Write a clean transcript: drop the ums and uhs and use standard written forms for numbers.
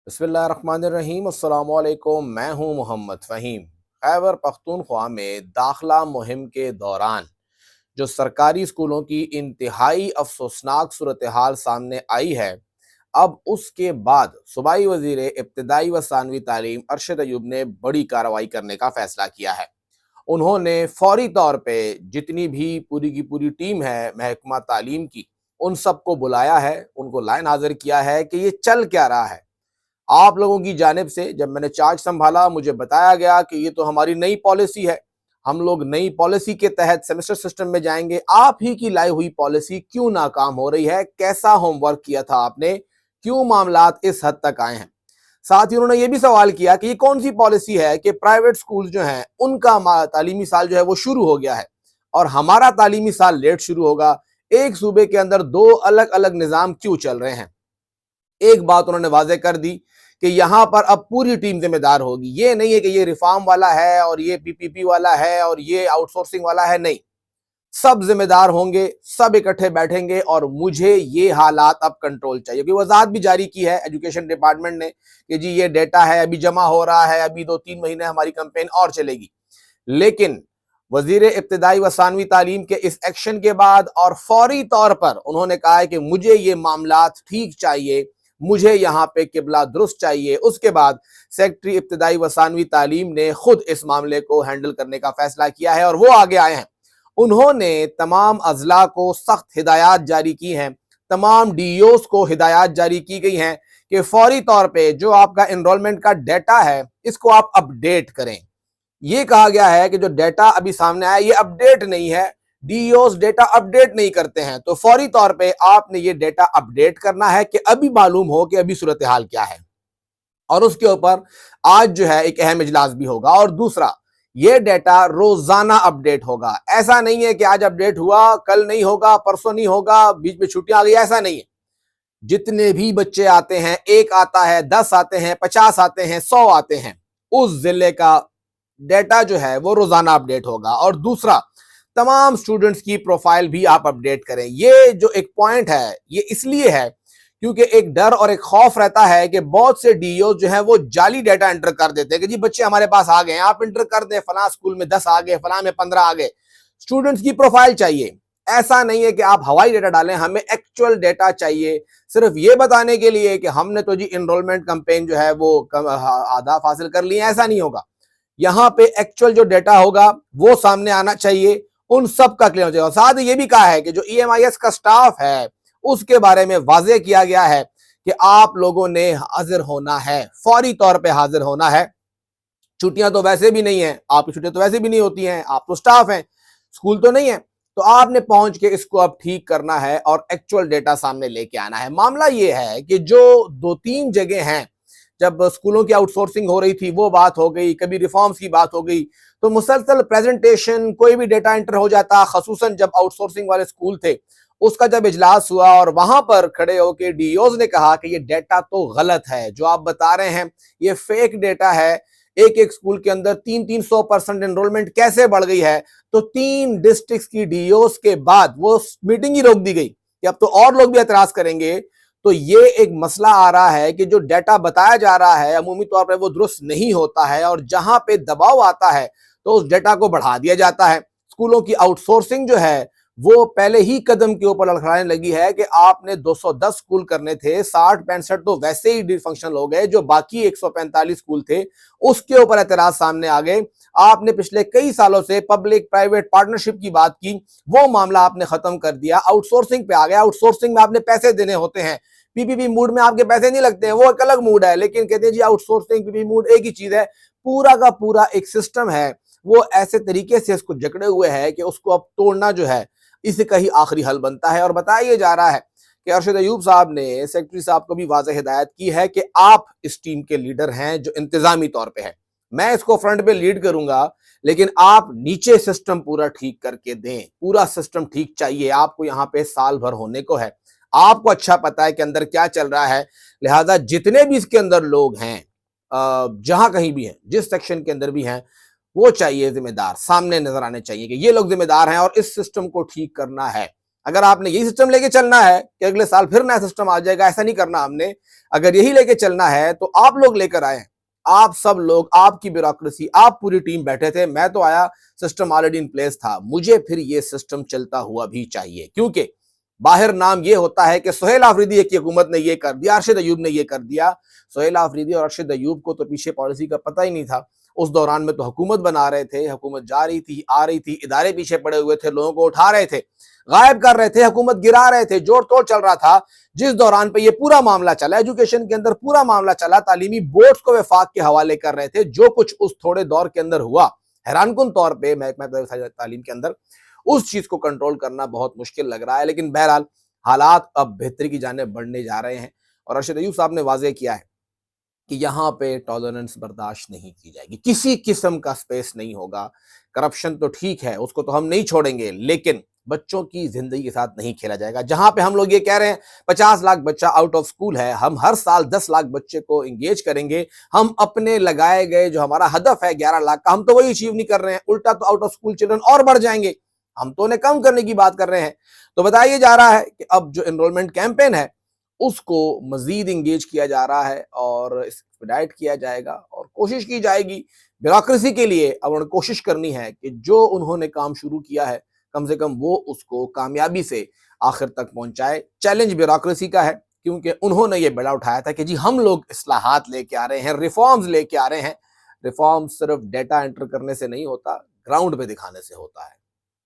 बिस्मिल्लाहिर्रहमानिर्रहीम। अस्सलाम वालेकुम। मैं हूं मोहम्मद फ़हीम। खैबर पख्तूनख्वा में दाखिला मुहिम के दौरान जो सरकारी स्कूलों की इंतहाई अफसोसनाक सूरत हाल सामने आई है, अब उसके बाद सूबाई वज़ीर इब्तिदाई व सानवी तालीम अरशद अयूब ने बड़ी कार्रवाई करने का फैसला किया है। उन्होंने फौरी तौर पे जितनी भी पूरी की पूरी टीम है महकमा तालीम की, उन सबको बुलाया है, उनको लाइन हाजिर किया है कि ये चल क्या रहा है। आप लोगों की जानिब से जब मैंने चार्ज संभाला, मुझे बताया गया कि ये तो हमारी नई पॉलिसी है, हम लोग नई पॉलिसी के तहत सेमेस्टर सिस्टम में जाएंगे। आप ही की लाई हुई पॉलिसी क्यों नाकाम हो रही है? कैसा होमवर्क किया था आपने? क्यों मामलात इस हद तक आए हैं? साथ ही उन्होंने ये भी सवाल किया कि ये कौन सी पॉलिसी है कि प्राइवेट स्कूल जो हैं उनका तालीमी साल जो है वो शुरू हो गया है और हमारा तालीमी साल लेट शुरू होगा। एक सूबे के अंदर दो अलग अलग निज़ाम क्यों चल रहे हैं? एक बात उन्होंने वाजे कर दी कि यहां पर अब पूरी टीम जिम्मेदार होगी। ये नहीं है कि ये रिफॉर्म वाला है और ये पीपीपी वाला है और ये आउटसोर्सिंग वाला है, नहीं, सब जिम्मेदार होंगे, सब इकट्ठे बैठेंगे और मुझे ये हालात अब कंट्रोल चाहिए। क्योंकि वजाहत भी जारी की है एजुकेशन डिपार्टमेंट ने कि जी ये डेटा है, अभी जमा हो रहा है, अभी 2-3 महीने हमारी कैंपेन और चलेगी। लेकिन वजीर इब्तिदाई व सानवी तालीम के इस एक्शन के बाद और फौरी तौर पर उन्होंने कहा है कि मुझे ये मामलात ठीक चाहिए, मुझे यहाँ पे किबला दुरुस्त चाहिए। उसके बाद सेक्रेटरी इब्तिदाई व सानवी तालीम ने खुद इस मामले को हैंडल करने का फैसला किया है और वो आगे आए हैं। उन्होंने तमाम अजला को सख्त हिदायत जारी की हैं, तमाम डीओस को हिदायत जारी की गई हैं कि फौरी तौर पे जो आपका एनरोलमेंट का डेटा है इसको आप अपडेट करें। ये कहा गया है कि जो डेटा अभी सामने आया ये अपडेट नहीं है, डीओस डेटा अपडेट नहीं करते हैं, तो फौरी तौर पे आपने ये डेटा अपडेट करना है कि अभी मालूम हो कि अभी सूरत हाल क्या है। और उसके ऊपर आज जो है एक अहम इजलास भी होगा। और दूसरा, ये डेटा रोजाना अपडेट होगा। ऐसा नहीं है कि आज अपडेट हुआ कल नहीं होगा, परसों नहीं होगा, बीच में छुट्टियां आ गई, ऐसा नहीं है। जितने भी बच्चे आते हैं, एक आता है, 10 आते हैं, 50 आते हैं, 100 आते हैं, उस जिले का डेटा जो है वो रोजाना अपडेट होगा। और दूसरा, तमाम स्टूडेंट्स की प्रोफाइल भी आप अपडेट करें। ये जो एक पॉइंट है ये इसलिए है क्योंकि एक डर और एक खौफ रहता है कि बहुत से डीओ जो है वो जाली डेटा एंटर कर देते हैं कि जी बच्चे हमारे पास आ गए, आप एंटर कर दें, फलां स्कूल में 10 आ गए, फलां में 15 आ गए। स्टूडेंट्स की प्रोफाइल चाहिए। ऐसा नहीं है कि आप हवाई डेटा डालें, हमें एक्चुअल डेटा चाहिए, सिर्फ ये बताने के लिए कि हमने तो जी एनरोलमेंट कैंपेन जो है वो आदाफ हासिल कर लिए, ऐसा नहीं होगा। यहाँ पे एक्चुअल जो डेटा होगा वो सामने आना चाहिए, उन सब का क्लियर हो जाएगा। साथ ही ये भी कहा है कि जो ईएमआईएस का स्टाफ है उसके बारे में वाजे किया गया है कि आप लोगों ने हाजिर होना है, फौरी तौर पे हाजिर होना है। छुट्टियां तो वैसे भी नहीं है, आपकी छुट्टियां तो वैसे भी नहीं होती हैं, आप तो स्टाफ हैं, स्कूल तो नहीं है, तो आपने पहुंच के इसको अब ठीक करना है और एक्चुअल डेटा सामने लेके आना है। मामला ये है कि जो 2-3 जगह हैं जब स्कूलों की आउटसोर्सिंग हो रही थी वो बात हो गई, कभी रिफॉर्म्स की बात हो गई, तो मुसलसल प्रेजेंटेशन कोई भी डेटा एंटर हो जाता, खसूसन जब आउटसोर्सिंग वाले स्कूल थे उसका जब इजलास हुआ और वहां पर खड़े होकर डीओज ने कहा कि ये डेटा तो गलत है, जो आप बता रहे हैं ये फेक डेटा है। एक एक स्कूल के अंदर 300% एनरोलमेंट कैसे बढ़ गई है? तो 3 डिस्ट्रिक्ट की डीओस के बाद वो मीटिंग ही रोक दी गई कि अब तो और लोग भी एतराज करेंगे। तो ये एक मसला आ रहा है कि जो डेटा बताया जा रहा है अमूमी तौर पर वो दुरुस्त नहीं होता है और जहां पे दबाव आता है तो उस डेटा को बढ़ा दिया जाता है। स्कूलों की आउटसोर्सिंग जो है वो पहले ही कदम के ऊपर लड़खड़ाने लगी है कि आपने 210 स्कूल करने थे, 60-65 तो वैसे ही डिफंक्शनल हो गए, जो बाकी 145 स्कूल थे उसके ऊपर एतराज सामने आ गए। आपने पिछले कई सालों से पब्लिक प्राइवेट पार्टनरशिप की बात की, वो मामला आपने खत्म कर दिया, आउटसोर्सिंग पे आ गया। आउटसोर्सिंग में आपने पैसे देने होते हैं, पीपीपी मूड में आपके पैसे नहीं लगते हैं, वो एक अलग मूड है, लेकिन कहते हैं जी आउटसोर्सिंग पीपीपी मूड एक ही चीज है। पूरा का पूरा एक सिस्टम है, वो ऐसे तरीके से इसको जकड़े हुए है कि उसको अब तोड़ना जो है इसी का ही आखिरी हल बनता है। और बताया जा रहा है कि अरशद अयूब साहब ने सेक्रेटरी साहब को भी वाज़ेह हिदायत की है कि आप इस टीम के लीडर हैं जो इंतजामी तौर पे है, मैं इसको फ्रंट पे लीड करूंगा, लेकिन आप नीचे सिस्टम पूरा ठीक करके दें। पूरा सिस्टम ठीक चाहिए आपको, यहाँ पे साल भर होने को है, आपको अच्छा पता है कि अंदर क्या चल रहा है। लिहाजा जितने भी इसके अंदर लोग हैं, जहां कहीं भी हैं, जिस सेक्शन के अंदर भी हैं, वो चाहिए जिम्मेदार सामने नजर आने चाहिए कि ये लोग जिम्मेदार हैं और इस सिस्टम को ठीक करना है। اگر آپ نے یہی سسٹم لے کے چلنا ہے کہ اگلے سال پھر نیا سسٹم آ جائے گا، ایسا نہیں کرنا ہم نے. اگر یہی لے کے چلنا ہے تو آپ لوگ لے کر آئے ہیں، آپ سب لوگ، آپ کی بیوروکریسی، آپ پوری ٹیم بیٹھے تھے. میں تو آیا، سسٹم آلریڈی ان پلیس تھا. مجھے پھر یہ سسٹم چلتا ہوا بھی چاہیے، کیونکہ باہر نام یہ ہوتا ہے کہ سہیل آفریدی کی حکومت نے یہ کر دیا، ارشد ایوب نے یہ کر دیا. سہیل آفریدی اور ارشد ایوب کو تو پیچھے پالیسی کا پتہ ہی نہیں تھا. اس دوران میں تو حکومت بنا رہے تھے، حکومت جا رہی تھی، آ رہی تھی، ادارے پیچھے پڑے ہوئے تھے، لوگوں کو اٹھا رہے تھے، غائب کر رہے تھے، حکومت گرا رہے تھے، جوڑ توڑ چل رہا تھا. جس دوران پہ یہ پورا معاملہ چلا، ایجوکیشن کے اندر پورا معاملہ چلا، تعلیمی بورڈز کو وفاق کے حوالے کر رہے تھے. جو کچھ اس تھوڑے دور کے اندر ہوا، حیران کن طور پہ محکمہ تعلیم کے اندر اس چیز کو کنٹرول کرنا بہت مشکل لگ رہا ہے. لیکن بہرحال حالات اب بہتری کی جانب بڑھنے جا رہے ہیں، اور ارشد ایوب صاحب نے واضح کیا ہے کہ یہاں پہ ٹالرنس برداشت نہیں کی جائے گی، کسی قسم کا سپیس نہیں ہوگا. کرپشن تو ٹھیک ہے، اس کو تو ہم نہیں چھوڑیں گے، لیکن بچوں کی زندگی کے ساتھ نہیں کھیلا جائے گا. جہاں پہ ہم لوگ یہ کہہ رہے ہیں 50 لاکھ بچہ آؤٹ آف سکول ہے، ہم ہر سال 10 لاکھ بچے کو انگیج کریں گے. ہم اپنے لگائے گئے جو ہمارا ہدف ہے 11 لاکھ کا، ہم تو وہی اچیو نہیں کر رہے ہیں، الٹا تو آؤٹ آف سکول چلڈرن اور بڑھ جائیں گے. ہم تو انہیں کم کرنے کی بات کر رہے ہیں. تو بتایا جا رہا ہے کہ اب جو انرولمنٹ کیمپین ہے اس کو مزید انگیج کیا جا رہا ہے اور ایکسپیڈائٹ کیا جائے گا، اور کوشش کی جائے گی بیوروکریسی کے لیے. اب انہیں کوشش کرنی ہے کہ جو انہوں نے کام شروع کیا ہے کم سے کم وہ اس کو کامیابی سے آخر تک پہنچائے. چیلنج بیوروکریسی کا ہے، کیونکہ انہوں نے یہ بیڑا اٹھایا تھا کہ جی ہم لوگ اصلاحات لے کے آ رہے ہیں، ریفارمز لے کے آ رہے ہیں. ریفارم صرف ڈیٹا انٹر کرنے سے نہیں ہوتا، گراؤنڈ پہ دکھانے سے ہوتا ہے.